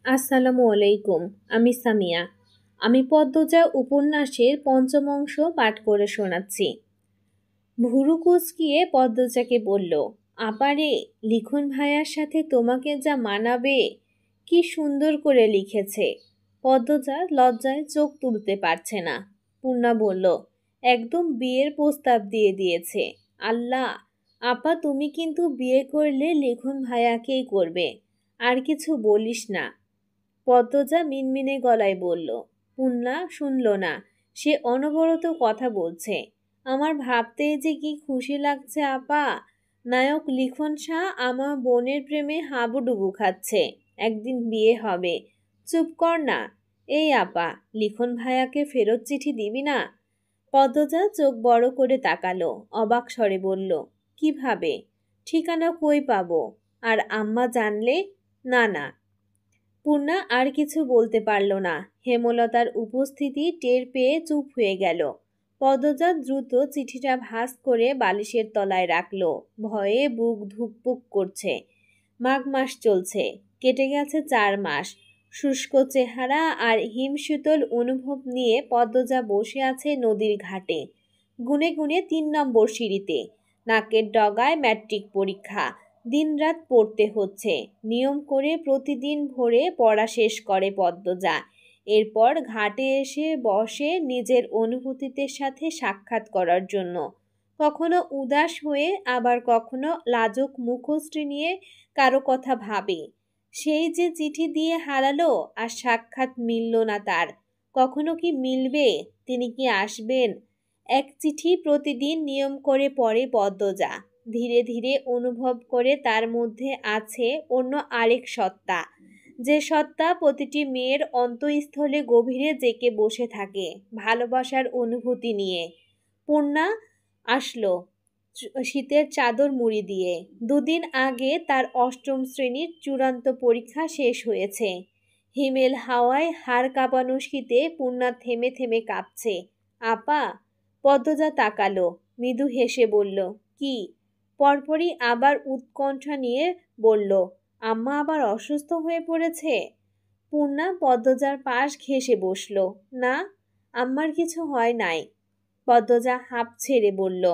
আসসালামু আলাইকুম। আমি সামিয়া। আমি পদ্মজা উপন্যাসের পঞ্চম অংশ পাঠ করে শোনাচ্ছি। ভুরু কুঁচকিয়ে পদ্মজাকে বলল, আপারে, লিখন ভাইয়ার সাথে তোমাকে যা মানাবে! কি সুন্দর করে লিখেছে। পদ্মজা লজ্জায় চোখ তুলতে পারছে না। পূর্ণা বলল, একদম বিয়ের প্রস্তাব দিয়ে দিয়েছে। আল্লাহ! আপা, তুমি কিন্তু বিয়ে করলে লিখন ভাইয়াকেই করবে, আর কিছু বলিস না। পদ্মজা মিনমিনে গলায় বলল। পূর্ণা শুনল না। সে অনবরত কথা বলছে। আমার ভাবতেই যে কি খুশি লাগছে আপা। নায়ক লিখন শাহ আমার বোনের প্রেমে হাবুডুবু খাচ্ছে। একদিন বিয়ে হবে। চুপ কর না। এই আপা, লিখন ভাইয়াকে ফেরত চিঠি দিবি না? পদ্মজা চোখ বড় করে তাকালো, অবাক স্বরে বলল, কিভাবে? ঠিকানা কই পাবো? আর আম্মা জানলে? না না। পূর্ণা আর কিছু বলতে পারল না। হেমলতার উপস্থিতি টের পেয়ে চুপ হয়ে গেল। পদ্মজা দ্রুত চিঠিটা ভাঁজ করে বালিশের তলায় রাখল। ভয়ে বুক ধুকপুক করছে। মাঘ মাস চলছে। কেটে গেছে 4 মাস। শুষ্ক চেহারা আর হিমশীতল অনুভব নিয়ে পদ্মজা বসে আছে নদীর ঘাটে। গুনে গুনে 3 নম্বর সিঁড়িতে। নাকের ডগায় ম্যাট্রিক পরীক্ষা। দিনরাত পড়তে হচ্ছে। নিয়ম করে প্রতিদিন ভোরে পড়া শেষ করে পদ্মজা। এরপর ঘাটে এসে বসে নিজের অনুভূতিদের সাথে সাক্ষাৎ করার জন্য। কখনো উদাস হয়ে, আবার কখনো লাজুক মুখশ্রী নিয়ে কারো কথা ভাবে। সেই যে চিঠি দিয়ে হারালো, আর সাক্ষাৎ মিলল না তার। কখনো কি মিলবে? তিনি কি আসবেন? এক চিঠি প্রতিদিন নিয়ম করে পড়ে পদ্মজা। ধীরে ধীরে অনুভব করে তার মধ্যে আছে অন্য আরেক সত্তা, যে সত্তা প্রতিটি মেয়ের অন্তঃস্থলে গভীরে জেঁকে বসে থাকে ভালোবাসার অনুভূতি নিয়ে। পূর্ণা আসলো শীতের চাদর মুড়ি দিয়ে। 2 দিন আগে তার 8ম শ্রেণীর চূড়ান্ত পরীক্ষা শেষ হয়েছে। হিমেল হাওয়ায় হাড় কাঁপানো শীতে পূর্ণা থেমে থেমে কাঁপছে। আপা! পদ্মজা তাকালো, মৃদু হেসে বলল, কি? পরপরই আবার উৎকণ্ঠা নিয়ে বলল, আম্মা আবার অসুস্থ হয়ে পড়েছে? পূর্ণা পদ্মজার পাশ ঘেঁষে বসল। না, আম্মার কিছু হয় নাই। পদ্মজা হাঁপ ছেড়ে বলল,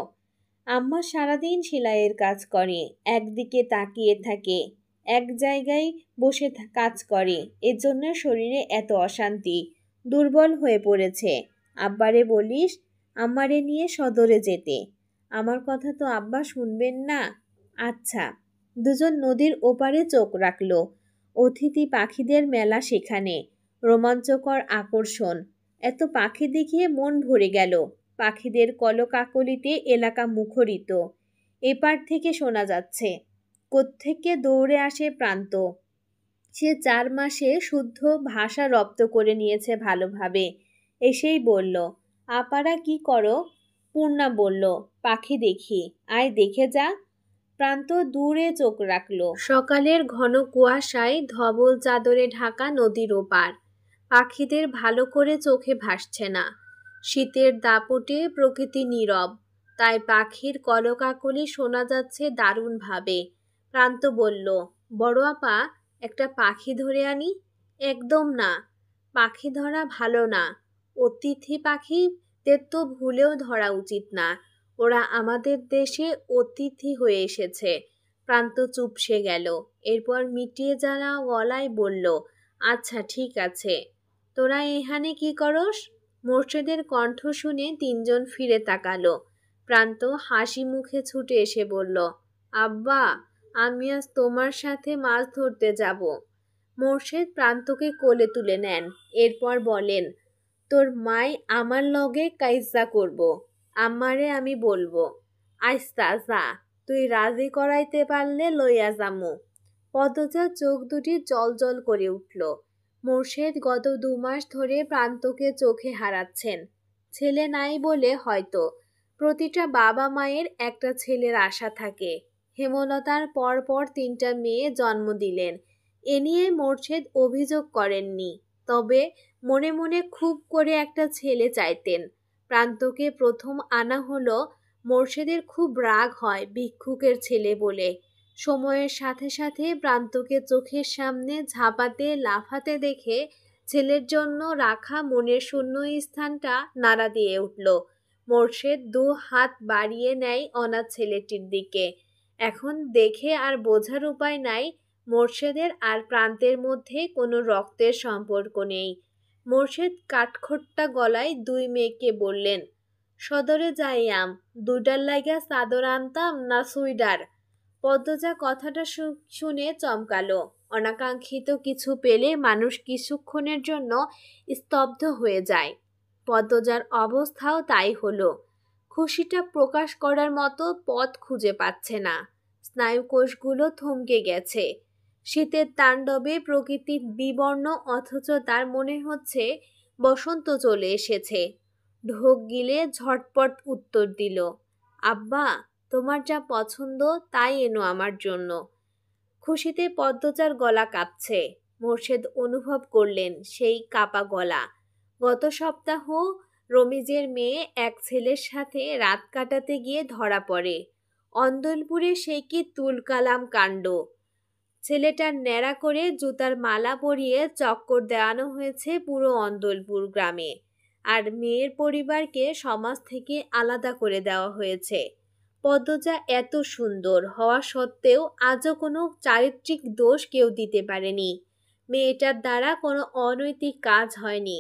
আম্মা সারাদিন সেলাইয়ের কাজ করে, একদিকে তাকিয়ে থাকে, এক জায়গায় বসে কাজ করে, এজন্য শরীরে এত অশান্তি, দুর্বল হয়ে পড়েছে। আব্বারে বলিস আমারে নিয়ে সদরে যেতে। আমার কথা তো আব্বা শুনবেন না। আচ্ছা। দুজন নদীর ওপারে চোখ রাখল। অতিথি পাখিদের মেলা সেখানে। রোমাঞ্চকর আকর্ষণ। এত পাখি দেখিয়ে মন ভরে গেল। পাখিদের কলকাকলিতে এলাকা মুখরিত। এপার থেকে শোনা যাচ্ছে, কোত্থেকে দৌড়ে আসে প্রান্ত। সে 4 মাসে শুদ্ধ ভাষা রপ্ত করে নিয়েছে ভালোভাবে। এসেই বলল, আপারা কি করো? পূর্ণা বলল, পাখি দেখি, আয় দেখে যা। প্রান্ত দূরে চোখ রাখল। সকালের ঘন কুয়াশায় ধবল চাদরে ঢাকা নদীর ওপার। পাখিদের ভালো করে চোখে ভাসছে না। শীতের দাপটে প্রকৃতি নীরব, তাই পাখির কলকাকলি শোনা যাচ্ছে দারুণভাবে। প্রান্ত বলল, বড় আপা, একটা পাখি ধরে আনি। একদম না, পাখি ধরা ভালো না। অতিথি পাখিদের তো ভুলেও ধরা উচিত না। ওরা আমাদের দেশে অতিথি হয়ে এসেছে। প্রান্ত চুপসে গেল। এরপর মিটিয়ে যাওয়া গলায় বলল, আচ্ছা ঠিক আছে। তোরা এখানে কি করস? মোর্শেদের কণ্ঠ শুনে 3জন ফিরে তাকালো। প্রান্ত হাসি মুখে ছুটে এসে বলল, আব্বা, আমি আজ তোমার সাথে মাছ ধরতে যাব। মোর্শেদ প্রান্তকে কোলে তুলে নেন। এরপর বলেন, তোর মাই আমার লগে কাইজা করব। আমারে আমি বলবো, আইস্তা যা, তুই রাজি করাইতে পারলে লইয়া যামু। পদ্মজার চোখ দুটি জল করে উঠল। মোর্শেদ গত 2 মাস ধরে প্রান্তকে চোখে হারাচ্ছেন। ছেলে নাই বলে হয়তো। প্রতিটা বাবা মায়ের একটা ছেলের আশা থাকে। হেমলতার পরপর 3টা মেয়ে জন্ম দিলেন। এ নিয়ে মোর্শেদ অভিযোগ করেননি। তবে মনে মনে খুব করে একটা ছেলে চাইতেন। প্রান্তকে প্রথম আনা হলো, মোর্শেদের খুব রাগ হয় ভিক্ষুকের ছেলে বলে। সময়ের সাথে সাথে প্রান্তকে চোখের সামনে ঝাঁপাতে লাফাতে দেখে ছেলের জন্য রাখা মনের শূন্য স্থানটা নাড়া দিয়ে উঠল। মোর্শেদ দু হাত বাড়িয়ে নেয় অনাথ ছেলেটির দিকে। এখন দেখে আর বোঝার উপায় নাই মোর্শেদের আর প্রান্তের মধ্যে কোনো রক্তের সম্পর্ক নেই। মোর্শেদ কাঠখোট্টা গলায় দুই মেয়েকে বললেন, সদরে যাইয়াম, দুইটার লাইগা চাদর আনতাম না সুইডার? পদ্মজা কথাটা শুনে চমকালো। অনাকাঙ্ক্ষিত কিছু পেলে মানুষ কিছুক্ষণের জন্য স্তব্ধ হয়ে যায়। পদ্মজার অবস্থাও তাই হলো। খুশিটা প্রকাশ করার মতো পথ খুঁজে পাচ্ছে না। স্নায়ুকোষগুলো থমকে গেছে। শীতের তাণ্ডবে প্রকৃতি বিবর্ণ, অথচ তার মনে হচ্ছে বসন্ত চলে এসেছে। ঢোক গিলে ঝটপট উত্তর দিল, আব্বা, তোমার যা পছন্দ তাই এনো আমার জন্য। খুশিতে পদ্মজার গলা কাঁপছে। মোর্শেদ অনুভব করলেন সেই কাপা গলা। গত সপ্তাহ রমিজের মেয়ে এক ছেলের সাথে রাত কাটাতে গিয়ে ধরা পড়ে। অন্দলপুরে সে কি তুলকালাম কাণ্ড! ছেলেটার ন্যাড়া করে জুতার মালা পরিয়ে চক্কর দেওয়ানো হয়েছে পুরো অন্দলপুর গ্রামে। আর মেয়ের পরিবারকে সমাজ থেকে আলাদা করে দেওয়া হয়েছে। পদ্মজা এত সুন্দর হওয়া সত্ত্বেও আজও কোনো চারিত্রিক দোষ কেউ দিতে পারেনি। মেয়েটার দ্বারা কোনো অনৈতিক কাজ হয়নি।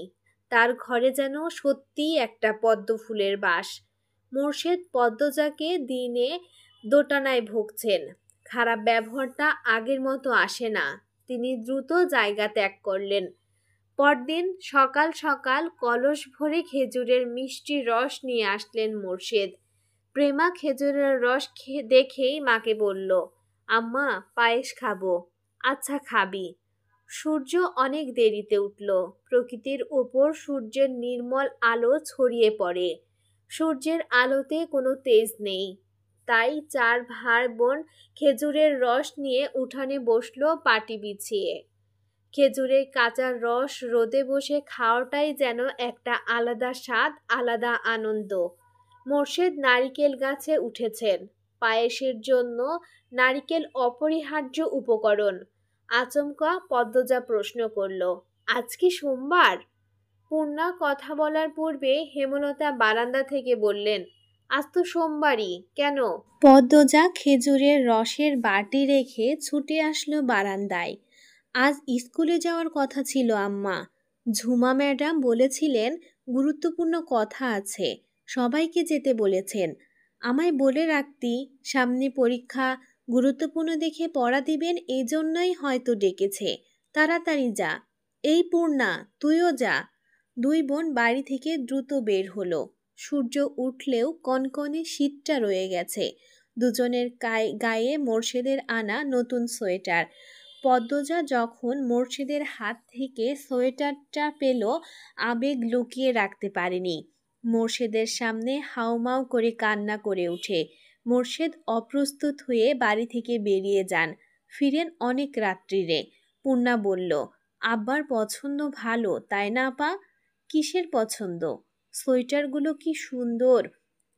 তার ঘরে যেন সত্যিই একটা পদ্ম ফুলের বাস। মোর্শেদ পদ্মজাকে দিনে দোটানায় ভুগছেন। খারাপ ব্যবহারটা আগের মতো আসে না। তিনি দ্রুত জায়গা ত্যাগ করলেন। পরদিন সকাল সকাল কলস ভরে খেজুরের মিষ্টি রস নিয়ে আসলেন মোর্শেদ। প্রেমা খেজুরের রস দেখেই মাকে বলল, আম্মা, পায়েস খাবো। আচ্ছা, খাবি। সূর্য অনেক দেরিতে উঠল। প্রকৃতির উপর সূর্যের নির্মল আলো ছড়িয়ে পড়ে। সূর্যের আলোতে কোনো তেজ নেই। তাই চার ভাই বোন খেজুরের রস নিয়ে উঠানে বসলো পাটি বিছিয়ে। খেজুরের কাঁচা রস রোদে বসে খাওয়াটাই যেন একটা আলাদা স্বাদ, আলাদা আনন্দ। মোর্শেদ নারিকেল গাছে উঠেছেন। পায়েসের জন্য নারিকেল অপরিহার্য উপকরণ। আচমকা পদ্মজা প্রশ্ন করল, আজ কি সোমবার? পূর্ণা কথা বলার পূর্বে হেমলতা বারান্দা থেকে বললেন, আজ তো সোমবারই, কেন? পদ্মজা খেজুরের রসের বাটি রেখে ছুটে আসলো বারান্দায়। আজ স্কুলে যাওয়ার কথা ছিল আম্মা। ঝুমা ম্যাডাম বলেছিলেন গুরুত্বপূর্ণ কথা আছে, সবাইকে যেতে বলেছেন। আমায় বলে রাখতি, সামনে পরীক্ষা, গুরুত্বপূর্ণ দেখে পড়া দিবেন, এই জন্যই হয়তো ডেকেছে। তাড়াতাড়ি যা। এই পূর্ণা, তুইও যা। দুই বোন বাড়ি থেকে দ্রুত বের হলো। সূর্য উঠলেও কনকনে শীতটা রয়ে গেছে। দুজনের গায়ে মোর্শেদের আনা নতুন সোয়েটার। পদ্মজা যখন মোর্শেদের হাত থেকে সোয়েটারটা পেল, আবেগ লুকিয়ে রাখতে পারেনি। মোর্শেদের সামনে হাউমাউ করে কান্না করে ওঠে। মোর্শেদ অপ্রস্তুত হয়ে বাড়ি থেকে বেরিয়ে যান। ফিরেন অনেক রাত্রিরে। পূর্ণা বলল, আব্বার পছন্দ ভালো, তাই না আপা? কিসের পছন্দ? সোয়েটারগুলো কি সুন্দর।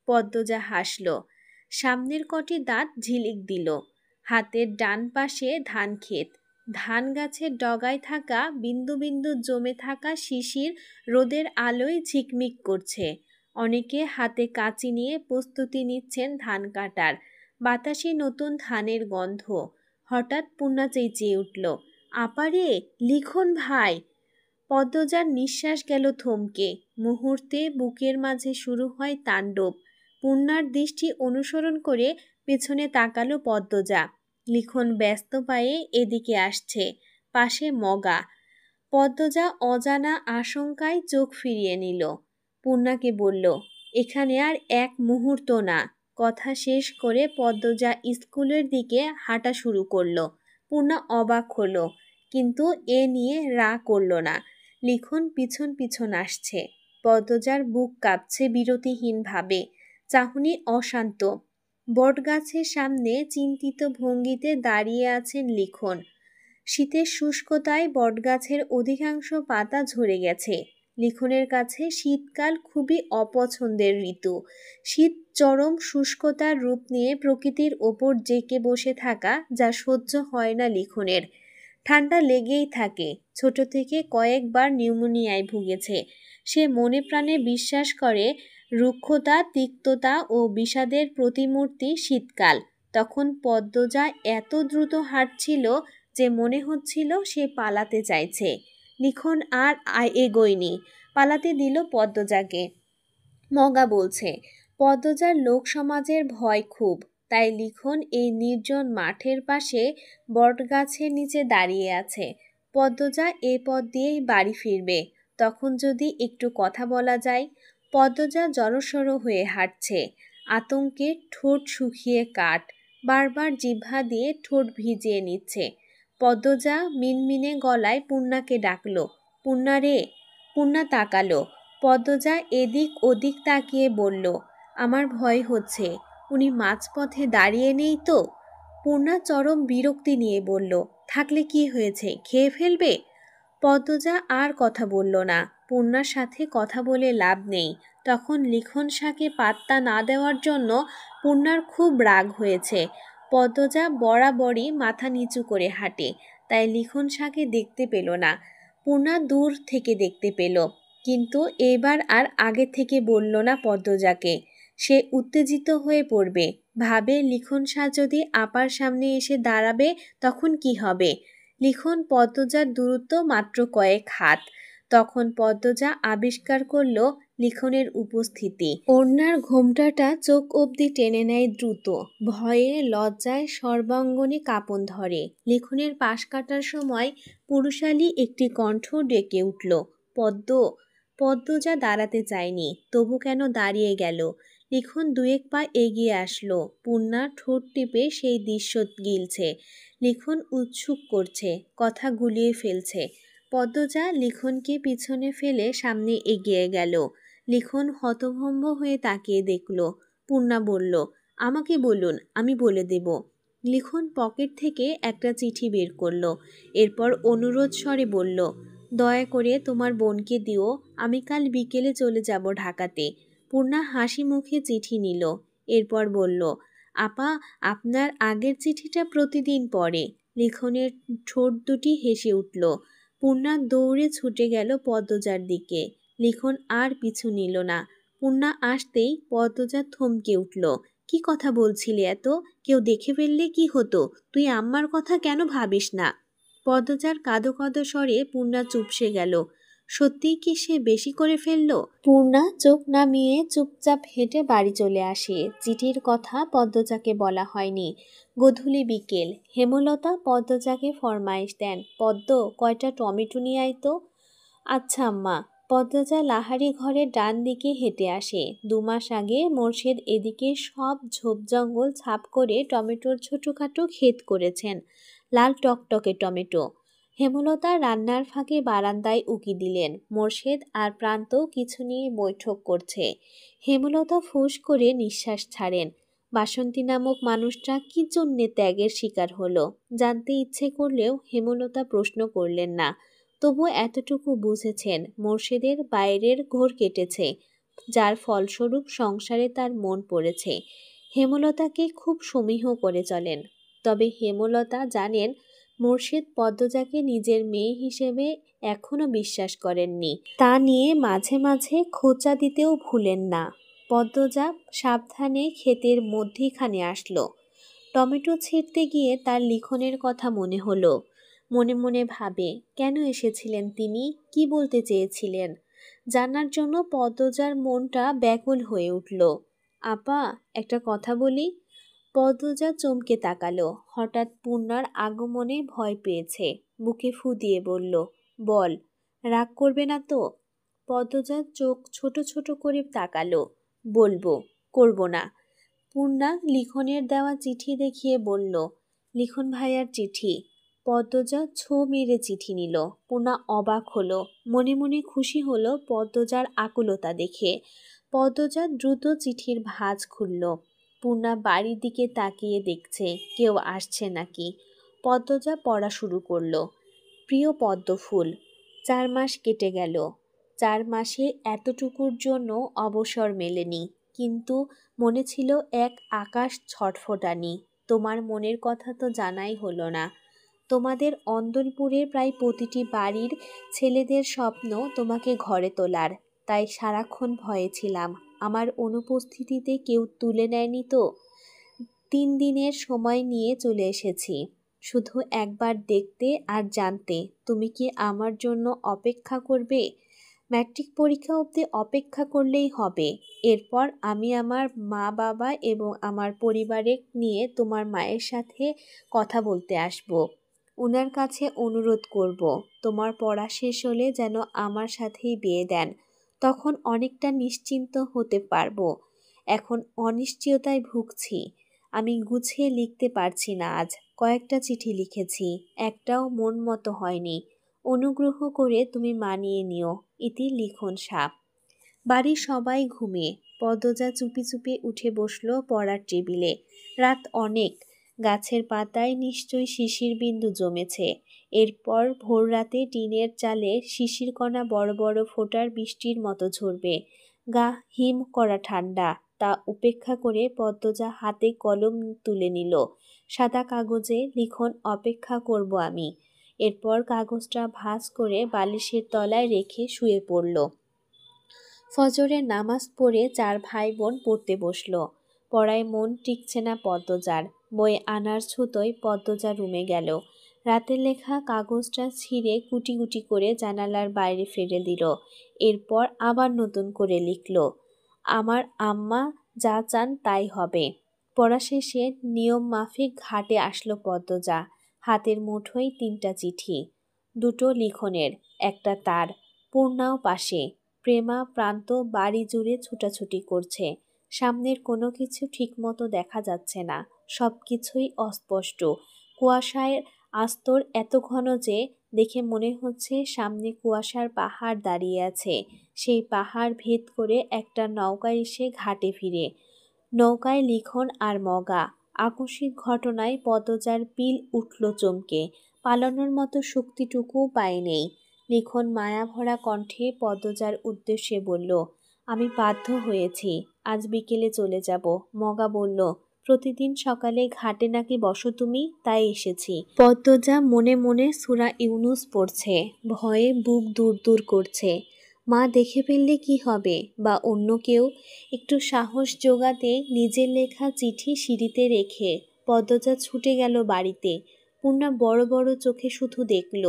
পদ্মজা হাসল। সামনের কটি দাঁত ঝিলিক দিল। হাতের ডান পাশে ধান ক্ষেত। ধান গাছের ডগায় থাকা বিন্দু বিন্দু জমে থাকা শিশির রোদের আলোয় ঝিকমিক করছে। অনেকে হাতে কাঁচি নিয়ে প্রস্তুতি নিচ্ছেন ধান কাটার। বাতাসে নতুন ধানের গন্ধ। হঠাৎ পূর্ণা চেঁচিয়ে উঠল, আপারে, লিখন ভাই! পদ্মজার নিঃশ্বাস গেল থমকে। মুহূর্তে বুকের মাঝে শুরু হয় তাণ্ডব। পূর্ণার দৃষ্টি অনুসরণ করে পেছনে তাকালো পদ্মজা। লিখন ব্যস্ত পায়ে এদিকে আসছে। পাশে মগা। পদ্মজা অজানা আশঙ্কায় চোখ ফিরিয়ে নিল। পূর্ণাকে বলল, এখানে আর এক মুহূর্ত না। কথা শেষ করে পদ্মজা স্কুলের দিকে হাঁটা শুরু করলো। পূর্ণা অবাক হলো, কিন্তু এ নিয়ে রা করল না। লিখন পিছন পিছন আসছে। পদ্মজার বুক কাঁপছে বিরতিহীনভাবে। চাহনি অশান্ত। বটগাছের সামনে চিন্তিত ভঙ্গিতে দাঁড়িয়ে আছেন লিখন। শীতের শুষ্কতায় বটগাছের অধিকাংশ পাতা ঝরে গেছে। লিখনের কাছে শীতকাল খুবই অপছন্দের ঋতু। শীত চরম শুষ্কতার রূপ নিয়ে প্রকৃতির ওপর জেঁকে বসে থাকা, যা সহ্য হয় না লিখনের। ঠান্ডা লেগেই থাকে। ছোট থেকে কয়েকবার নিউমোনিয়ায় ভুগেছে। সে মনে প্রাণে বিশ্বাস করে রুক্ষতা, তিক্ততা ও বিষাদের প্রতিমূর্তি শীতকাল। তখন পদ্মজা এত দ্রুত হাঁটছিল যে মনে হচ্ছিল সে পালাতে চাইছে। লিখন আর এগোয়নি, পালাতে দিল পদ্মজাকে। মগা বলছে, পদ্মজার লোক সমাজের ভয় খুব, তাই লিখন এই নির্জন মাঠের পাশে বটগাছের নিচে দাঁড়িয়ে আছে। পদ্মজা এ পথ দিয়েই বাড়ি ফিরবে, তখন যদি একটু কথা বলা যায়। পদ্মজা জড়সড় হয়ে হাঁটছে, আতঙ্কে ঠোঁট শুকিয়ে কাঠ, বারবার জিহ্বা দিয়ে ঠোঁট ভিজিয়ে নিচ্ছে। পদ্মজা মিনমিনে গলায় পূর্ণাকে ডাকল, পূর্ণা রে। পূর্ণা তাকালো। পদ্মজা এদিক ওদিক তাকিয়ে বলল, আমার ভয় হচ্ছে, উনি মাঝপথে দাঁড়িয়ে নেই তো? পূর্ণা চরম বিরক্তি নিয়ে বলল, থাকলে কি হয়েছে, খেয়ে ফেলবে? পদ্মজা আর কথা বলল না। পূর্ণার সাথে কথা বলে লাভ নেই। তখন লিখন শাকে পাত্তা না দেওয়ার জন্য পূর্ণার খুব রাগ হয়েছে। পদ্মজা বরাবরই মাথা নিচু করে হাঁটে, তাই লিখন শাকে দেখতে পেল না। পূর্ণা দূর থেকে দেখতে পেল, কিন্তু এবার আর আগে থেকে বলল না পদ্মজাকে। সে উত্তেজিত হয়ে পড়বে। ভাবে লিখন শাহ যদি আপার সামনে এসে দাঁড়াবে তখন কি হবে। লিখন পদ্মজার দূরত্ব মাত্র কয়েক হাত। তখন পদ্মজা আবিষ্কার করল লিখনের উপস্থিতি। ওড়নার ঘোমটাটা চোখ অবধি টেনে নেয় দ্রুত। ভয়ে লজ্জায় সর্বাঙ্গনে কাঁপন ধরে। লিখনের পাশ কাটার সময় পুরুষালী একটি কণ্ঠ ডেকে উঠল, পদ্ম। পদ্মজা দাঁড়াতে চায়নি, তবু কেন দাঁড়িয়ে গেল। লিখন দুয়েক পা এগিয়ে আসলো। পূর্ণা ঠোঁট টিপে সেই দৃশ্য গিলছে। লিখন উৎসুক করছে, কথা গুলিয়ে ফেলছে। পদ্মজা লিখনকে পিছনে ফেলে সামনে এগিয়ে গেল। লিখন হতভম্ব হয়ে তাকিয়ে দেখল। পূর্ণা বলল, আমাকে বলুন, আমি বলে দেব। লিখন পকেট থেকে একটা চিঠি বের করল। এরপর অনুরোধ স্বরে বলল, দয়া করে তোমার বোনকে দিও, আমি কাল বিকেলে চলে যাব ঢাকাতে। পূর্ণা হাসি মুখে চিঠি নিল। এরপর বলল, আপা, আপনার আগের চিঠিটা প্রতিদিন পড়ে। লিখনের ঠোঁট দুটি হেসে উঠল। পূর্ণা দৌড়ে ছুটে গেল পদ্মজার দিকে। লিখন আর পিছু নিল না। পূর্ণা আসতেই পদ্মজা থমকে উঠল। কি কথা বলছিলি এত? কেউ দেখে ফেললে কি হতো? তুই আম্মার কথা কেন ভাবিস না? পদ্মজার কাঁদো কাঁদো স্বরে পূর্ণা চুপসে গেল। সত্যিই কি সে বেশি করে ফেলল? পূর্ণা চোখ নামিয়ে চুপচাপ হেঁটে বাড়ি চলে আসে। চিঠির কথা পদ্মজাকে বলা হয়নি। গোধূলি বিকেল, হেমলতা পদ্মজাকে ফরমাইশ দেন, পদ্ম, কয়টা টমেটো নিয়ে আয় তো। আচ্ছা আম্মা। পদ্মজা লাহারি ঘরের ডান দিকে হেঁটে আসে। 2 মাস আগে মোর্শেদ এদিকে সব ঝোপ জঙ্গল ছাপ করে টমেটোর ছোটোখাটো ক্ষেত করেছেন। লাল টকটকে টমেটো। হেমলতা রান্নার ফাঁকে বারান্দায় উকি দিলেন। মোর্শেদ আর প্রান্ত কিছু নিয়ে বৈঠক করছে। হেমলতা ফুঁস করে নিঃশ্বাস ছাড়েন। বাসন্তী নামক মানুষটা কি জন্যে ত্যাগের শিকার হলো জানতে ইচ্ছে করলেও হেমলতা প্রশ্ন করলেন না। তবু এতটুকু বুঝেছেন, মোর্শেদের বাইরের ঘোর কেটেছে, যার ফলস্বরূপ সংসারে তার মন পড়েছে। হেমলতাকে খুব সমীহ করে চলেন। তবে হেমলতা জানেন, মোর্শেদ পদ্মজাকে নিজের মেয়ে হিসেবে এখনও বিশ্বাস করেননি। তা নিয়ে মাঝে মাঝে খোঁচা দিতেও ভুলেন না। পদ্মজা সাবধানে ক্ষেতের মধ্যিখানে আসলো। টমেটো ছিঁড়তে গিয়ে তার লিখনের কথা মনে হলো। মনে মনে ভাবে, কেন এসেছিলেন তিনি, কি বলতে চেয়েছিলেন? জানার জন্য পদ্মজার মনটা ব্যাকুল হয়ে উঠল। আপা, একটা কথা বলি। পদ্মজা চমকে তাকালো। হঠাৎ পূর্ণার আগমনে ভয় পেয়েছে। বুকে ফু দিয়ে বলল, বল। রাগ করবে না তো? পদ্মজার চোখ ছোট ছোট করে তাকালো। বলবো, করব না। পূর্ণা লিখনের দেওয়া চিঠি দেখিয়ে বলল, লিখন ভাইয়ার চিঠি। পদ্মজা ছো মেরে চিঠি নিল। পূর্ণা অবাক হলো, মনে মনে খুশি হলো পদ্মজার আকুলতা দেখে। পদ্মজা দ্রুত চিঠির ভাঁজ খুলল। পূর্ণা বাড়ির দিকে তাকিয়ে দেখছে কেউ আসছে নাকি। পদ্মজা পড়া শুরু করলো। প্রিয় পদ্মফুল, 4 মাস কেটে গেল। 4 মাসে এতটুকুর জন্য অবসর মেলেনি, কিন্তু মনে ছিল এক আকাশ ছটফটানি। তোমার মনের কথা তো জানাই হলো না। তোমাদের অন্দরপুরের প্রায় প্রতিটি বাড়ির ছেলেদের স্বপ্ন তোমাকে ঘরে তোলার, তাই সারাক্ষণ ভয়ে ছিলাম আমার অনুপস্থিতিতে কেউ তুলে নেয়নি তো। 3 দিনের সময় নিয়ে চলে এসেছি, শুধু একবার দেখতে আর জানতে তুমি কি আমার জন্য অপেক্ষা করবে। ম্যাট্রিক পরীক্ষা অবধি অপেক্ষা করলেই হবে। এরপর আমি আমার মা বাবা এবং আমার পরিবারের নিয়ে তোমার মায়ের সাথে কথা বলতে আসব। উনার কাছে অনুরোধ করব তোমার পড়া শেষ হলে যেন আমার সাথেই বিয়ে দেন, তখন অনেকটা নিশ্চিন্ত হতে পারবো। এখন অনিশ্চয়তায় ভুগছি। আমি গুছিয়ে লিখতে পারছি না। আজ কয়েকটা চিঠি লিখেছি, একটাও মন মতো হয়নি। অনুগ্রহ করে তুমি মানিয়ে নিও। ইতি লিখন সাপ। বাড়ির সবাই ঘুমিয়ে পদ্মজা চুপি চুপি উঠে বসলো পড়ার টেবিলে। রাত অনেক, গাছের পাতায় নিশ্চয়ই শিশির বিন্দু জমেছে। এরপর ভোর রাতে টিনের চালে শিশির কণা বড় বড় ফোঁটার বৃষ্টির মতো ঝরবে। গা হিম করা ঠান্ডা, তা উপেক্ষা করে পদ্মজা হাতে কলম তুলে নিল। সাদা কাগজে লিখন অপেক্ষা করব আমি। এরপর কাগজটা ভাঁজ করে বালিশের তলায় রেখে শুয়ে পড়ল। ফজরের নামাজ পড়ে 4 ভাই বোন পড়তে বসল। পড়ায় মন টিকছে না পদ্মজার। বই আনার ছুতোয় পদ্মজা রুমে গেল। রাতের লেখা কাগজটা ছিঁড়ে কুটি কুটি করে জানালার বাইরে ফেলে দিল। এরপর আবার নতুন করে লিখল, আমার আম্মা যা চান তাই হবে। পড়া শেষে নিয়ম মাফিক ঘাটে আসলো পদ্মজা। হাতের মুঠোয় 3টা চিঠি, 2টো লিখনের, একটা তার। পূর্ণাও পাশে। প্রেমা প্রান্ত বাড়ি জুড়ে ছুটাছুটি করছে। সামনের কোনো কিছু ঠিকমতো দেখা যাচ্ছে না, সব কিছুই অস্পষ্ট। কুয়াশায় আস্তর এত ঘন যে দেখে মনে হচ্ছে সামনে কুয়াশার পাহাড় দাঁড়িয়ে আছে। সেই পাহাড় ভেদ করে একটা নৌকা এসে ঘাটে ফিরে। নৌকায় লিখন আর মগা। আকস্মিক ঘটনায় পদ্মজার পিল উঠল চমকে। পালানোর মতো শক্তিটুকুও পায়নি। লিখন মায়াভরা কণ্ঠে পদ্মজার উদ্দেশ্যে বলল, আমি বাধ্য হয়েছি, আজ বিকেলে চলে যাব। মগা বলল, প্রতিদিন সকালে ঘাটে নাকি বসো তুমি, তাই এসেছি। পদ্মজা মনে মনে সূরা ইউনুস পড়ছে, ভয়ে বুক দূর দূর করছে। মা দেখে ফেললে কি হবে, বা অন্য কেউ। একটু সাহস জোগাতে নিজের লেখা চিঠি সিঁড়িতে রেখে পদ্মজা ছুটে গেল বাড়িতে। পূর্ণা বড় বড় চোখে শুধু দেখল।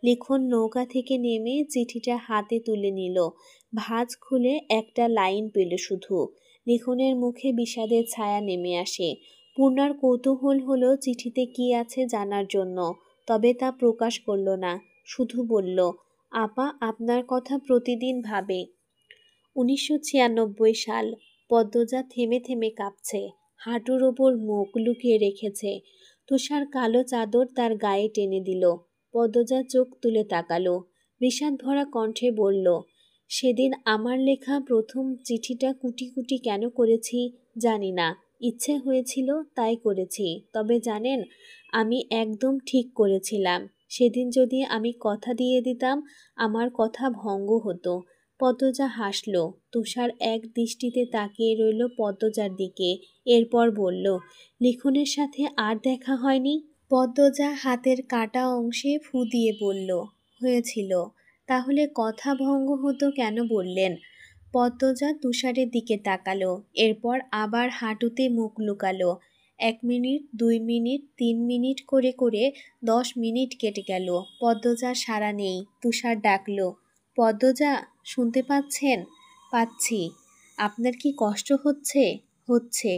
লিখন নৌকা থেকে নেমে চিঠিটা হাতে তুলে নিল। ভাঁজ খুলে একটা লাইন পেল শুধু। লিখনের মুখে বিষাদের ছায়া নেমে আসে। পূর্ণার কৌতূহল হলো চিঠিতে কি আছে জানার জন্য, তবে তা প্রকাশ করল না। শুধু বলল, আপা আপনার কথা প্রতিদিন ভাবে। 1996 সাল। পদ্মজা থেমে থেমে কাঁপছে, হাঁটুর ওপর মুখ লুকিয়ে রেখেছে। তুষার কালো চাদর তার গায়ে টেনে দিল। পদ্মজা চোখ তুলে তাকালো। বিষাদ ভরা কণ্ঠে বলল, সেদিন আমার লেখা প্রথম চিঠিটা কুটি কুটি কেন করেছি জানি না, ইচ্ছে হয়েছিল তাই করেছি। তবে জানেন, আমি একদম ঠিক করেছিলাম। সেদিন যদি আমি কথা দিয়ে দিতাম, আমার কথা ভঙ্গ হতো। পদ্মজা হাসল। তুষার এক দৃষ্টিতে তাকিয়ে রইল পদ্মজার দিকে। এরপর বলল, লিখনের সাথে আর দেখা হয়নি? পদ্মজা হাতের কাটা অংশে ফু দিয়ে বলল, হয়েছিল। তাহলে কথা ভঙ্গ হতো কেন বললেন? পদ্মজা তুষারের দিকে তাকালো। এরপর আবার হাঁটুতে মুখ লুকালো। 1 মিনিট, 2 মিনিট, 3 মিনিট করে করে 10 মিনিট কেটে গেল। পদ্মজার সাড়া নেই। তুষার ডাকল, পদ্মজা শুনতে পাচ্ছেন? পাচ্ছি। আপনার কি কষ্ট হচ্ছে? হচ্ছে।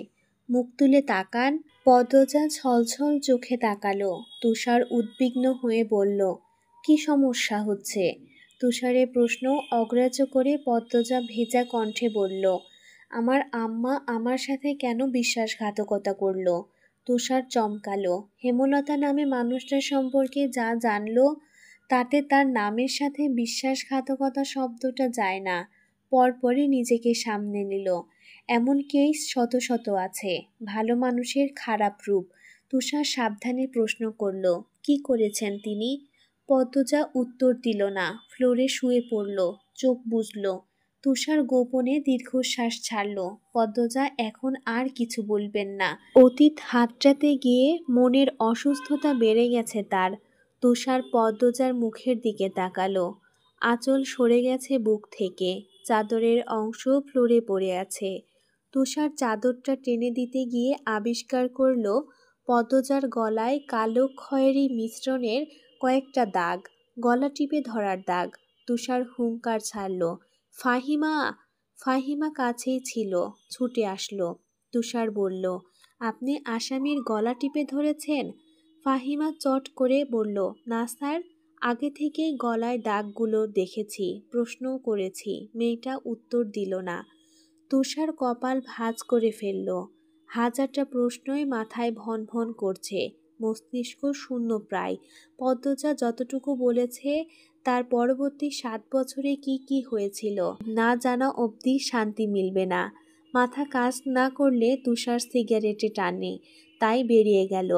মুখ তুলে তাকান। পদ্মজা ছলছল চোখে তাকালো। তুষার উদ্বিগ্ন হয়ে বলল, কি সমস্যা হচ্ছে? তুষারের প্রশ্ন অগ্রাহ্য করে পদ্মজা ভেজা কণ্ঠে বলল, আমার আম্মা আমার সাথে কেন বিশ্বাসঘাতকতা করলো? তুষার চমকালো। হেমলতা নামে মানুষটার সম্পর্কে যা জানলো, তাতে তার নামের সাথে বিশ্বাসঘাতকতা শব্দটা যায় না। পরপরই নিজেকে সামনে নিল। এমন কেস শত শত আছে, ভালো মানুষের খারাপ রূপ। তুষার সাবধানে প্রশ্ন করল, কি করেছেন তিনি? পদ্মজা উত্তর দিল না, ফ্লোরে শুয়ে পড়ল, চোখ বুজল। তুষার গোপনে দীর্ঘশ্বাস ছাড়ল। পদ্মজা এখন আর কিছু বলবেন না। অতীত হাতড়াতে গিয়ে মনের অসুস্থতা বেড়ে গেছে তার। তুষার পদ্মজার মুখের দিকে তাকালো। আঁচল সরে গেছে বুক থেকে, চাদরের অংশ ফ্লোরে পড়ে আছে। তুষার চাদরটা টেনে দিতে গিয়ে আবিষ্কার করল পদ্মজার গলায় কালো খয়েরি মিশ্রণের কয়েকটা দাগ, গলা টিপে ধরার দাগ। তুষার হুঙ্কার ছাড়ল, ফাহিমা! ফাহিমা কাছেই ছিল, ছুটে আসলো। তুষার বলল, আপনি আসামির গলা টিপে ধরেছেন? ফাহিমা চট করে বলল, না স্যার, আগে থেকেই গলায় দাগগুলো দেখেছি, প্রশ্নও করেছি। মেয়েটা উত্তর দিল না। তুষার কপাল ভাঁজ করে ফেলল। হাজারটা প্রশ্নই মাথায় ভন ভন করছে, মস্তিষ্ক শূন্য প্রায়। পদ্মজা যতটুকু বলেছে তার পরবর্তী 7 বছরে কি কি হয়েছিল না জানা অবধি শান্তি মিলবে না। মাথা কাজ না করলে তুষার সিগারেটে টানে, তাই বেরিয়ে গেল।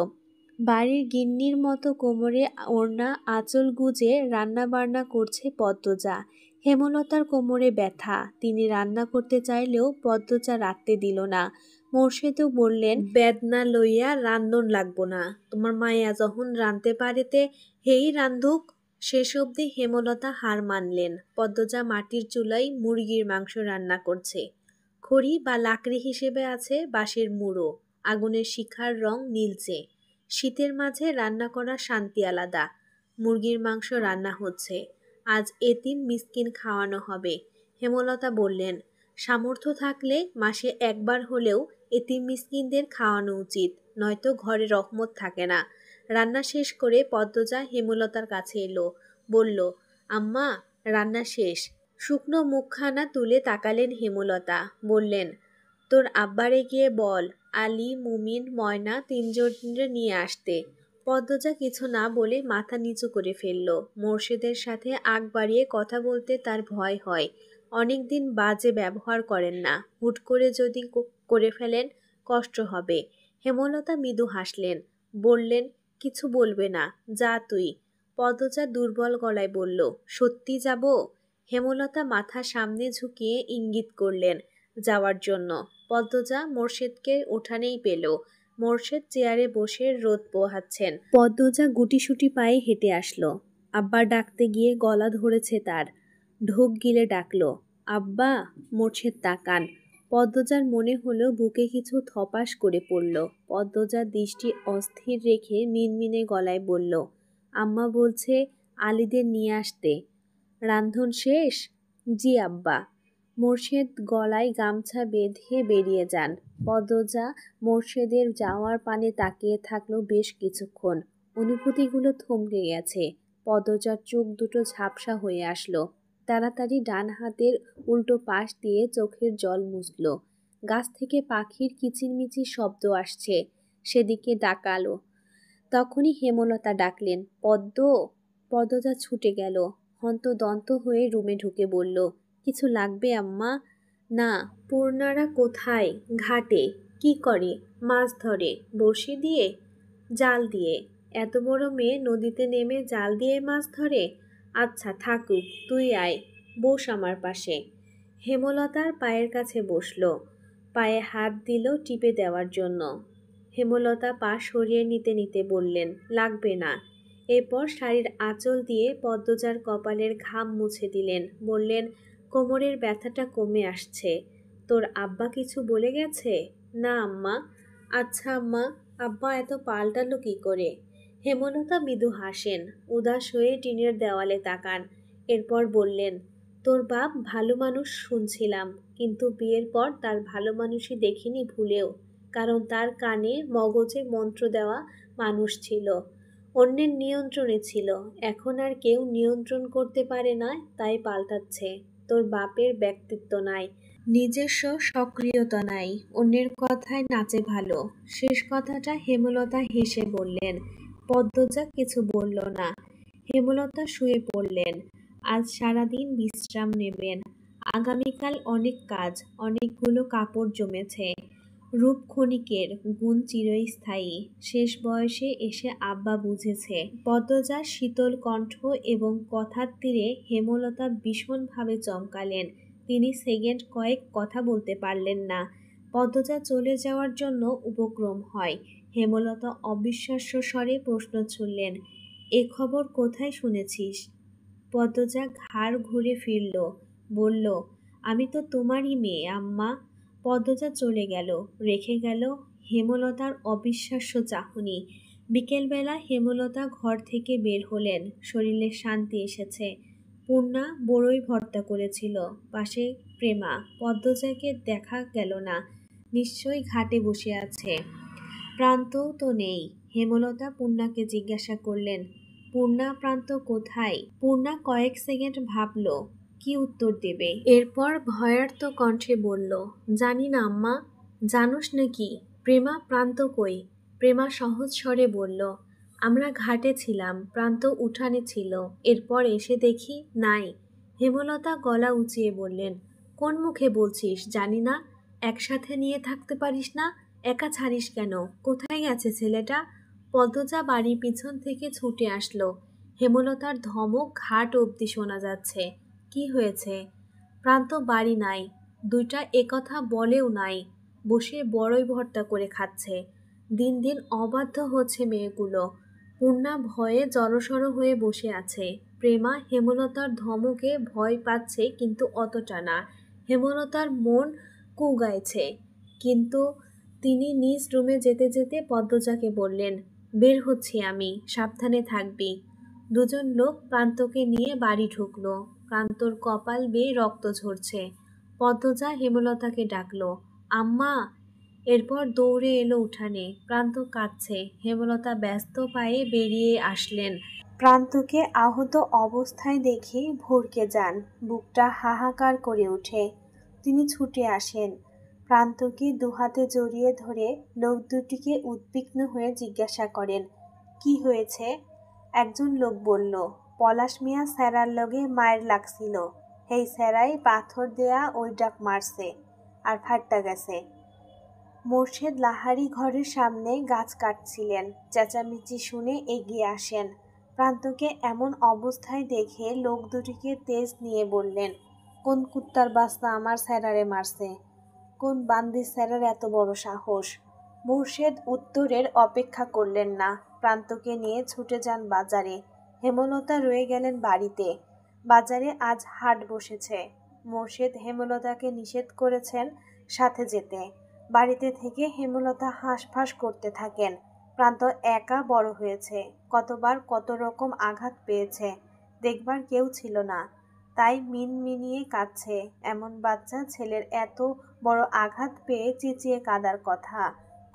বাড়ির গিন্নির মতো কোমরে ওড়না আঁচল গুজে রান্না বান্না করছে পদ্মজা। হেমলতার কোমরে ব্যথা, তিনি রান্না করতে চাইলেও পদ্মজা রাখতে দিল না। মোর্শেদও বললেন, বেদনা লইয়া রান্ধন লাগবো না, তোমার মায়া যখন রাঁধতে পারেতে হেই রান্ধুক। শেষ অবধি হেমলতা হার মানলেন। পদ্মজা মাটির চুলায় মুরগির মাংস রান্না করছে। খড়ি বা লাকড়ি হিসেবে আছে বাঁশের মুড়ো, আগুনের শিখার রং নীলচে। শীতের মাঝে রান্না করার শান্তি আলাদা। মুরগির মাংস রান্না হচ্ছে, আজ এতিম মিসকিন খাওয়ানো হবে। হেমলতা বললেন, সামর্থ্য থাকলে মাসে একবার হলেও এতিম মিসকিনদের খাওয়ানো উচিত, নয়তো ঘরে রহমত থাকে না। রান্না শেষ করে পদ্মজা হেমলতার কাছে এলো, বলল, আম্মা, রান্না শেষ। শুকনো মুখখানা তুলে তাকালেন হেমলতা, বললেন, তোর আব্বারে গিয়ে বল আলী, মুমিন, ময়না তিনজনরে নিয়ে আসতে। পদ্মজা কিছু না বলে মাথা নিচু করে ফেলল। মোর্শেদের সাথে আগ বাড়িয়ে কথা বলতে তার ভয় হয়। অনেকদিন বাজে ব্যবহার করেন না, হুট করে যদি করে ফেলেন কষ্ট হবে। হেমলতা মৃদু হাসলেন, বললেন, কিছু বলবে না, যা তুই। পদ্মজা দুর্বল গলায় বলল, সত্যি যাব? হেমলতা মাথা সামনে ঝুঁকিয়ে ইঙ্গিত করলেন যাওয়ার জন্য। পদ্মজা মোর্শেদকে উঠানেই পেল। মোর্শেদ চেয়ারে বসে রোদ পোহাচ্ছেন। পদ্মজা গুটিসুটি পায়ে হেঁটে আসলো। আব্বা ডাকতে গিয়ে গলা ধরেছে তার। ঢোক গিলে ডাকলো, আব্বা। মোর্শেদ তাকান। পদ্মজার মনে হলো বুকে কিছু থপাস করে পড়ল। পদ্মজার দৃষ্টি অস্থির রেখে মিনমিনে গলায় বলল, আম্মা বলছে আলীদের নিয়ে আসতে। রান্ধন শেষ? জি আব্বা। মোর্শেদ গলায় গামছা বেঁধে বেরিয়ে যান। পদ্মজা মোর্শেদের যাওয়ার পানে তাকিয়ে থাকলো বেশ কিছুক্ষণ। অনুভূতিগুলো থমকে গেছে। পদ্মজার চোখ দুটো ঝাপসা হয়ে আসলো। তাড়াতাড়ি ডান হাতের উল্টো পাশ দিয়ে চোখের জল মুছল। গাছ থেকে পাখির কিচিরমিচির শব্দ আসছে, সেদিকে ডাকালো। তখনই হেমলতা ডাকলেন, পদ্ম। পদ্মজা ছুটে গেল। হন্তদন্ত হয়ে রুমে ঢুকে বলল, কিছু লাগবে আম্মা? না। পূর্ণারা কোথায়? ঘাটে। কি করে? মাছ ধরে। বড়শি দিয়ে? জাল দিয়ে। এত বড় মেয়ে নদীতে নেমে জাল দিয়ে মাছ ধরে? আচ্ছা থাকুক, তুই আয়, বস আমার পাশে। হেমলতার পায়ের কাছে বসল, পায়ে হাত দিল টিপে দেওয়ার জন্য। হেমলতা পা সরিয়ে নিতে নিতে বললেন, লাগবে না। এরপর শাড়ির আঁচল দিয়ে পদ্মজার কপালের ঘাম মুছে দিলেন। বললেন, কোমরের ব্যথাটা কমে আসছে। তোর আব্বা কিছু বলে গেছে? না আম্মা। আচ্ছা আম্মা, আব্বা এত পাল্টালো কি করে? হেমলতা মৃদু হাসেন, উদাস হয়ে টিনের দেওয়ালে তাকান। এরপর বললেন, তোর বাপ ভালো মানুষ শুনছিলাম, কিন্তু বিয়ের পর তার ভালো মানুষই দেখিনি ভুলেও, কারণ তার কানে মগজে মন্ত্র দেওয়া মানুষ ছিল, অন্যের নিয়ন্ত্রণে ছিল। এখন আর কেউ নিয়ন্ত্রণ করতে পারে না, তাই পাল্টাচ্ছে। তোর বাপের ব্যক্তিত্ব নাই, নিজস্ব সক্রিয়তা নাই, অন্যের কথায় নাচে ভালো। শেষ কথাটা হেমলতা হেসে বললেন। পদ্মজা কিছু বলল না। হেমলতা শুয়ে পড়লেন। আজ সারাদিন বিশ্রাম নেবেন। আগামীকাল অনেক কাজ, অনেকগুলো কাপড় জমেছে। রূপ ক্ষণিকের, গুণ চিরস্থায়ী। শেষ বয়সে এসে আব্বা বুঝেছে। পদ্মজার শীতল কণ্ঠ এবং কথার তীরে হেমলতা ভীষণভাবে চমকালেন। তিনি সেকেন্ড কয়েক কথা বলতে পারলেন না। পদ্মজা চলে যাওয়ার জন্য উপক্রম হয়। হেমলতা অবিশ্বাস্য স্বরে প্রশ্ন ছুড়লেন, এ খবর কোথায় শুনেছিস? পদ্মজা ঘাড় ঘুরে ফিরল, বলল, আমি তো তোমারই মেয়ে আম্মা। পদ্মজা চলে গেল, রেখে গেল হেমলতার অবিশ্বাস্য চাহনি। বিকেলবেলা হেমলতা ঘর থেকে বের হলেন, শরীরে শান্তি এসেছে। পূর্ণা বড়ই ভর্তা করেছিল, পাশে প্রেমা। পদ্মজাকে দেখা গেল না, নিশ্চয়ই ঘাটে বসে আছে। প্রান্তও তো নেই। হেমলতা পূর্ণাকে জিজ্ঞাসা করলেন, পূর্ণা, প্রান্ত কোথায়? পূর্ণা কয়েক সেকেন্ড ভাবল কি উত্তর দেবে। এরপর ভয়ার্ত কণ্ঠে বলল, জানি না আম্মা। জানোস নাকি প্রেমা, প্রান্ত কই? প্রেমা সহজ স্বরে বলল, আমরা ঘাটে ছিলাম, প্রান্ত উঠানে ছিল, এরপর এসে দেখি নাই। হেমলতা গলা উঁচিয়ে বললেন, কোন মুখে বলছিস জানি না? একসাথে নিয়ে থাকতে পারিস না? একা ছাড়িস কেন? কোথায় গেছে ছেলেটা? পদ্মজা বাড়ির পিছন থেকে ছুটে আসলো। হেমলতার ধমক ঘাট অবধি শোনা যাচ্ছে। কি হয়েছে? প্রান্ত বাড়ি নাই, দুইটা একথা বলেও নাই, বসে বড়ই ভর্তা করে খাচ্ছে। দিন দিন অবাধ্য হচ্ছে মেয়েগুলো। পূর্ণা ভয়ে জড়সড় হয়ে বসে আছে। প্রেমা হেমলতার ধমকে ভয় পাচ্ছে, কিন্তু অতটা না। হেমলতার মন কুগাইছে, কিন্তু তিনি নিজ রুমে যেতে যেতে পদ্মজাকে বললেন, বের হচ্ছি আমি, সাবধানে থাকবি। দুজন লোক প্রান্তকে নিয়ে বাড়ি ঢুকলো। প্রান্তর কপাল বেয়ে রক্ত ঝরছে। পদ্মজা হেমলতাকে ডাকলো, আম্মা। এরপর দৌড়ে এলো উঠানে। প্রান্ত কাঁদছে। হেমলতা ব্যস্ত পায়ে বেরিয়ে আসলেন। প্রান্তকে আহত অবস্থায় দেখে ভড়কে যান, বুকটা হাহাকার করে ওঠে। তিনি ছুটে আসেন, প্রান্তকে দুহাতে জড়িয়ে ধরে লোক দুটিকে উদ্বিগ্ন হয়ে জিজ্ঞাসা করেন, কি হয়েছে? একজন লোক বলল, পলাশ মিয়া স্যারার লগে মায়ের লাগছিল, হেই স্যারাই পাথর দেয়া ওই ডাক মারছে আর ফাট্টা গেছে। মোর্শেদ লাহারি ঘরের সামনে গাছ কাটছিলেন। চেঁচামেচি শুনে এগিয়ে আসেন। প্রান্তকে এমন অবস্থায় দেখে লোক দুটিকে তেজ নিয়ে বললেন, কোন কুত্তার বাচ্চা আমার স্যারারে মারছে? কোন বান্দির স্যারার এত বড় সাহস? মুর্শেদ উত্তরের অপেক্ষা করলেন না, প্রান্তকে নিয়ে ছুটে যান বাজারে। হেমলতা রয়ে গেলেন বাড়িতে। বাজারে আজ হাট বসেছে। মুর্শেদ হেমলতাকে নিষেধ করেছেন সাথে যেতে। বাড়িতে থেকে হেমলতা হাঁসফাঁস করতে থাকেন। প্রান্ত একা বড় হয়েছে, কতবার কত রকম আঘাত পেয়েছে, দেখবার কেউ ছিল না, তাই মিনমিনিয়ে কাঁদছে। এমন বাচ্চা ছেলের এত বড় আঘাত পেয়ে চেঁচিয়ে কাঁদার কথা।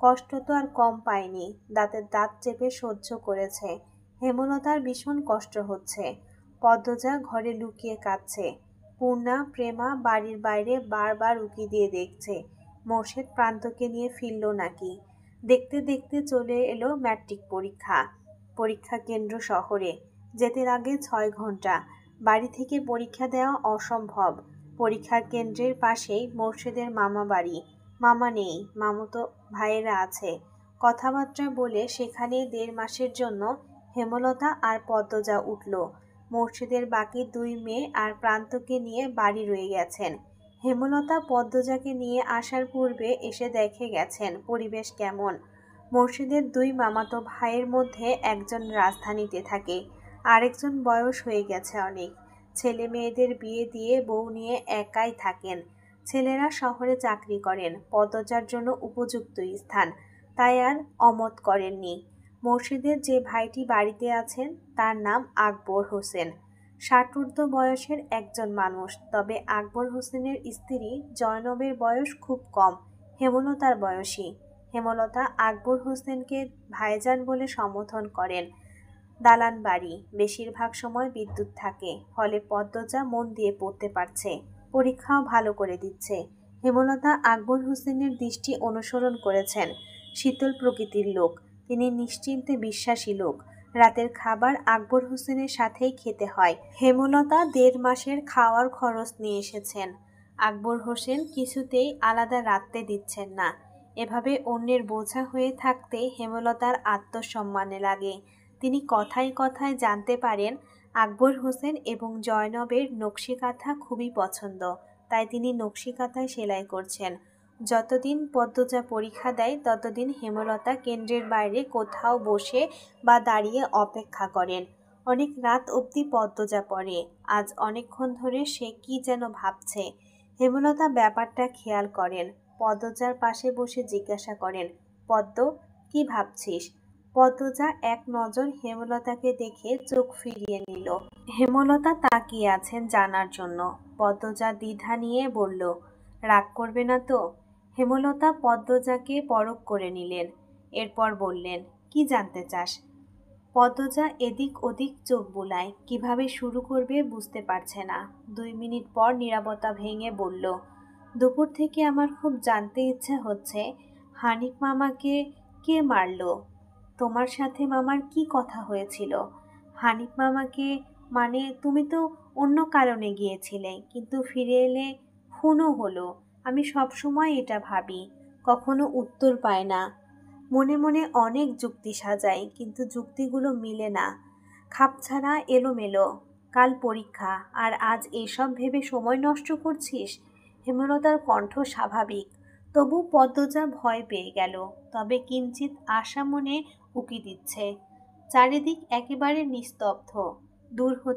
কষ্ট তো আর কম পায়নি, দাঁতের দাঁত চেপে সহ্য করেছে। হেমলতার ভীষণ কষ্ট হচ্ছে। পদ্মজা ঘরে লুকিয়ে কাঁদছে। পূর্ণা, প্রেমা বাড়ির বাইরে বারবার উকি দিয়ে দেখছে মোর্শেদ প্রান্তকে নিয়ে ফিরল নাকি। দেখতে দেখতে চলে এলো ম্যাট্রিক পরীক্ষা। পরীক্ষা কেন্দ্র শহরে, যেতে লাগে 6 ঘন্টা। বাড়ি থেকে পরীক্ষা দেওয়া অসম্ভব। পরীক্ষা কেন্দ্রের পাশেই মোর্শেদের মামা বাড়ি। মামা নেই, মামাতো ভাইয়েরা আছে। কথাবার্তা বলে সেখানে 1.5 মাসের জন্য হেমলতা আর পদ্মজা উঠল। মোর্শেদের বাকি 2 মেয়ে আর প্রান্তকে নিয়ে বাড়ি রয়ে গেছেন। হেমলতা পদ্মজাকে নিয়ে আসার পূর্বে এসে দেখে গেছেন পরিবেশ কেমন। মোর্শেদের 2 মামাতো ভাইয়ের মধ্যে একজন রাজধানীতে থাকে, আরেকজন বয়স হয়ে গেছে অনেক। ছেলে মেয়েদের বিয়ে দিয়ে বউ নিয়ে একাই থাকেন। ছেলেরা শহরে চাকরি করেন, পদ্মজার জন্য উপযুক্ত স্থান, তাই আর অমত করেননি। মোর্শেদের যে ভাইটি বাড়িতে আছেন তার নাম আকবর হোসেন, 60 বয়সের একজন মানুষ। তবে আকবর হোসেনের স্ত্রী জয়নবের বয়স খুব কম, হেমলতার বয়সী। হেমলতা আকবর হোসেনকে ভাইজান বলে সম্বোধন করেন। দালান বাড়ি, বেশিরভাগ সময় বিদ্যুৎ থাকে, ফলে পদ্মজা মন দিয়ে পড়তে পারছে, পরীক্ষাও ভালো করে দিচ্ছে। হেমলতা আকবর হোসেনের দৃষ্টি অনুসরণ করেছেন। শীতল প্রকৃতির লোক, তিনি নিশ্চিন্তে বিশ্বাসী লোক। রাতের খাবার আকবর হোসেনের সাথেই খেতে হয়। হেমলতা 1.5 মাসের খাওয়ার খরচ নিয়ে এসেছেন। আকবর হোসেন কিছুতেই আলাদা রাখতে দিচ্ছেন না। এভাবে অন্যের বোঝা হয়ে থাকতে হেমলতার আত্মসম্মানে লাগে। তিনি কথায় কথায় জানতে পারেন আকবর হোসেন এবং জয়নবের নকশিকাঁথা খুবই পছন্দ, তাই তিনি নকশিকাঁথায় সেলাই করছেন। যতদিন পদ্মজা পরীক্ষা দেয় ততদিন হেমলতা কেন্দ্রের বাইরে কোথাও বসে বা দাঁড়িয়ে অপেক্ষা করেন। অনেক রাত অবধি পদ্মজা পড়ে। আজ অনেকক্ষণ ধরে সে কি যেন ভাবছে। হেমলতা ব্যাপারটা খেয়াল করেন। পদ্মজার পাশে বসে জিজ্ঞাসা করেন, পদ্ম, কি ভাবছিস? পদ্মজা এক নজর হেমলতাকে দেখে চোখ ফিরিয়ে নিল। হেমলতা তাকিয়ে আছেন জানার জন্য। পদ্মজা দ্বিধা নিয়ে বলল, রাগ করবে না তো? হেমলতা পদ্মজাকে পরখ করে নিলেন। এরপর বললেন, কি জানতে চাস? পদ্মজা এদিক ওদিক চোখ বুলায়, কিভাবে শুরু করবে বুঝতে পারছে না। 2 মিনিট পর নীরবতা ভেঙে বলল, দুপুর থেকে আমার খুব জানতে ইচ্ছে হচ্ছে, হানিফ মামাকে কে মারলো? তোমার সাথে মামার কি কথা হয়েছিল? হানিফ মামাকে মানে তুমি তো অন্য কারণে গিয়েছিলে, কিন্তু ফিরে এলে খুনও হলো। আমি সব সময় এটা ভাবি, কখনো উত্তর পাই না। মনে মনে অনেক যুক্তি সাজাই, কিন্তু যুক্তিগুলো মিলে না, খাপছাড়া এলোমেলো। কাল পরীক্ষা, আর আজ এসব ভেবে সময় নষ্ট করছিস? হেমলতার কণ্ঠ স্বাভাবিক, তবু পদ্মজা ভয় পেয়ে গেল, তবে কিঞ্চিত আশা মনে উকি দিচ্ছে। চারিদিক একেবারে নিস্তব্ধ। দূর হতে